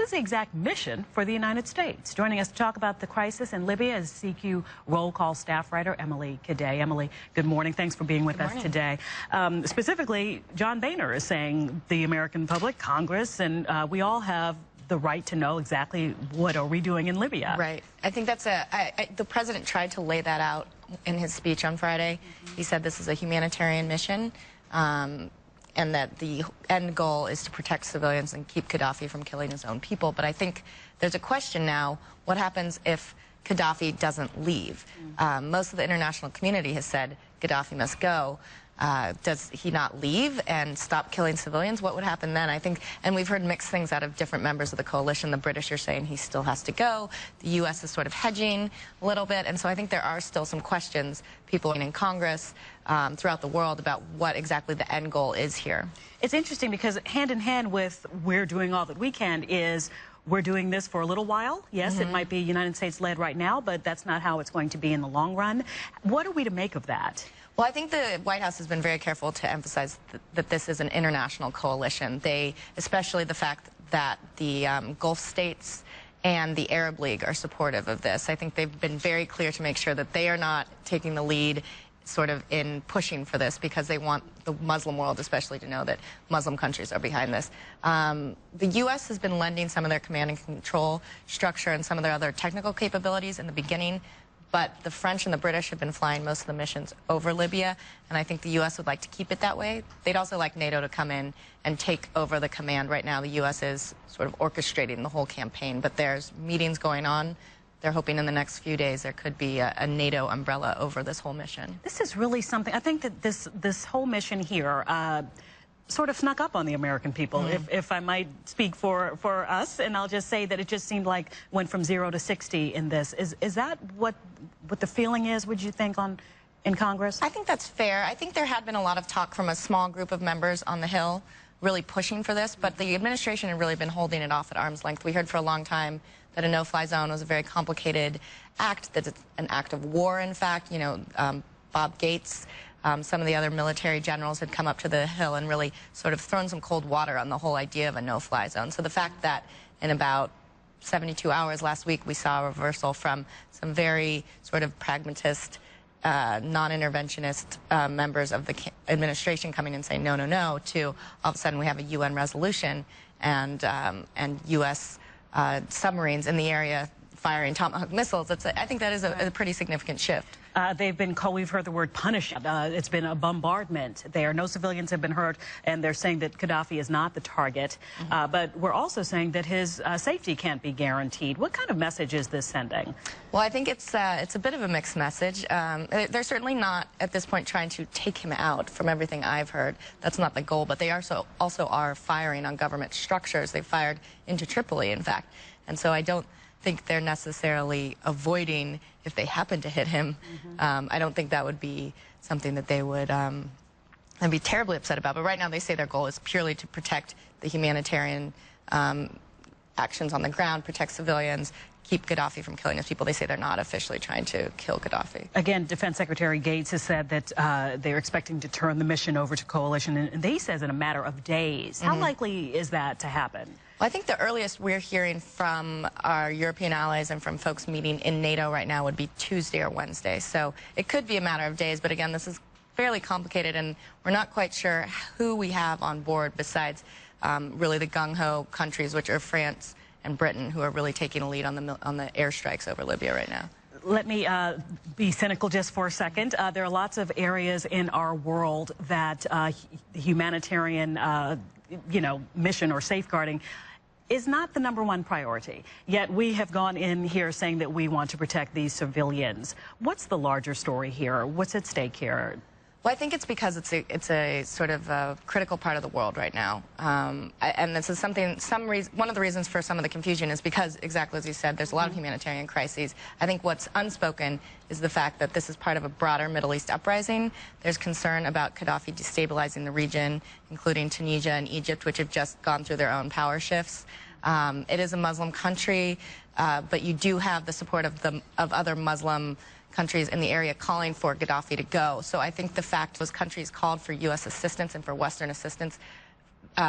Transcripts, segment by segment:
what is the exact mission for the United States? Joining us to talk about the crisis in Libya is CQ Roll Call staff writer Emily Cadei. Emily, good morning. Thanks for being with us today. Specifically, John Boehner is saying the American public, Congress, and we all have the right to know exactly what are we doing in Libya. Right. I think that's the president tried to lay that out in his speech on Friday. He said this is a humanitarian mission, and that the end goal is to protect civilians and keep Gaddafi from killing his own people. But I think there's a question now, what happens if Gaddafi doesn't leave? Most of the international community has said Gaddafi must go. Does he not leave and stop killing civilians? What would happen then? I think, and we've heard mixed things out of different members of the coalition. The British are saying he still has to go. The U.S. is sort of hedging a little bit. And so I think there are still some questions, people in Congress, throughout the world, about what exactly the end goal is here. It's interesting because hand in hand with we're doing all that we can is we're doing this for a little while. Yes, it might be United States-led right now, but that's not how it's going to be in the long run. What are we to make of that? Well, I think the White House has been very careful to emphasize that this is an international coalition. Especially the fact that the Gulf states and the Arab League are supportive of this. I think they've been very clear to make sure that they are not taking the lead sort of in pushing for this, because they want the Muslim world especially to know that Muslim countries are behind this. The U.S. has been lending some of their command and control structure and some of their other technical capabilities in the beginning, but the French and the British have been flying most of the missions over Libya, and I think the U.S. would like to keep it that way. They'd also like NATO to come in and take over the command. Right now, the U.S. is sort of orchestrating the whole campaign, but there's meetings going on. They're hoping in the next few days there could be a NATO umbrella over this whole mission. This is really something. I think that this whole mission here sort of snuck up on the American people, if I might speak for us, and I'll just say that it just seemed like went from 0 to 60 in this. Is that what the feeling is, would you think, in Congress? I think that's fair. I think there had been a lot of talk from a small group of members on the Hill really pushing for this, but the administration had really been holding it off at arm's length. We heard for a long time that a no-fly zone was a very complicated act, that it's an act of war, in fact. You know, Bob Gates, some of the other military generals had come up to the Hill and really sort of thrown some cold water on the whole idea of a no-fly zone. So the fact that in about 72 hours last week we saw a reversal from some very sort of pragmatist, non-interventionist members of the administration coming and saying no, no, no, to all of a sudden we have a UN resolution and U.S. Submarines in the area firing Tomahawk missiles. I think that is a pretty significant shift. We've heard the word punish. It's been a bombardment there. No civilians have been hurt, and they're saying that Gaddafi is not the target. But we're also saying that his safety can't be guaranteed. What kind of message is this sending? Well, I think it's a bit of a mixed message. They're certainly not, at this point, trying to take him out, from everything I've heard. That's not the goal, but they also are firing on government structures. They fired into Tripoli, in fact. And so I don't think they're necessarily avoiding if they happen to hit him. I don't think that would be something that they would be terribly upset about. But right now they say their goal is purely to protect the humanitarian actions on the ground, protect civilians, keep Gaddafi from killing his people. They say they're not officially trying to kill Gaddafi. Again, Defense Secretary Gates has said that they're expecting to turn the mission over to coalition, and he says in a matter of days. How likely is that to happen? Well, I think the earliest we're hearing from our European allies and from folks meeting in NATO right now would be Tuesday or Wednesday. So it could be a matter of days, but again, this is fairly complicated, and we're not quite sure who we have on board besides really the gung-ho countries, which are France and Britain, who are really taking a lead on the airstrikes over Libya right now. Let me be cynical just for a second. There are lots of areas in our world that humanitarian, mission or safeguarding is not the #1 priority. Yet we have gone in here saying that we want to protect these civilians. What's the larger story here? What's at stake here? Well, I think it's because it's a sort of a critical part of the world right now, and this is one of the reasons for some of the confusion is because, exactly as you said, there's a lot of humanitarian crises. I think what's unspoken is the fact that this is part of a broader Middle East uprising. There's concern about Gaddafi destabilizing the region, including Tunisia and Egypt, which have just gone through their own power shifts. It is a Muslim country, but you do have the support of other Muslim countries in the area calling for Gaddafi to go. So I think the fact those countries called for U.S. assistance and for Western assistance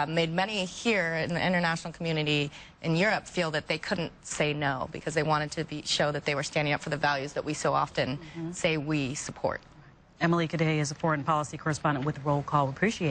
made many here in the international community in Europe feel that they couldn't say no because they wanted to show that they were standing up for the values that we so often say we support. Emily Cadei is a foreign policy correspondent with Roll Call. We appreciate you.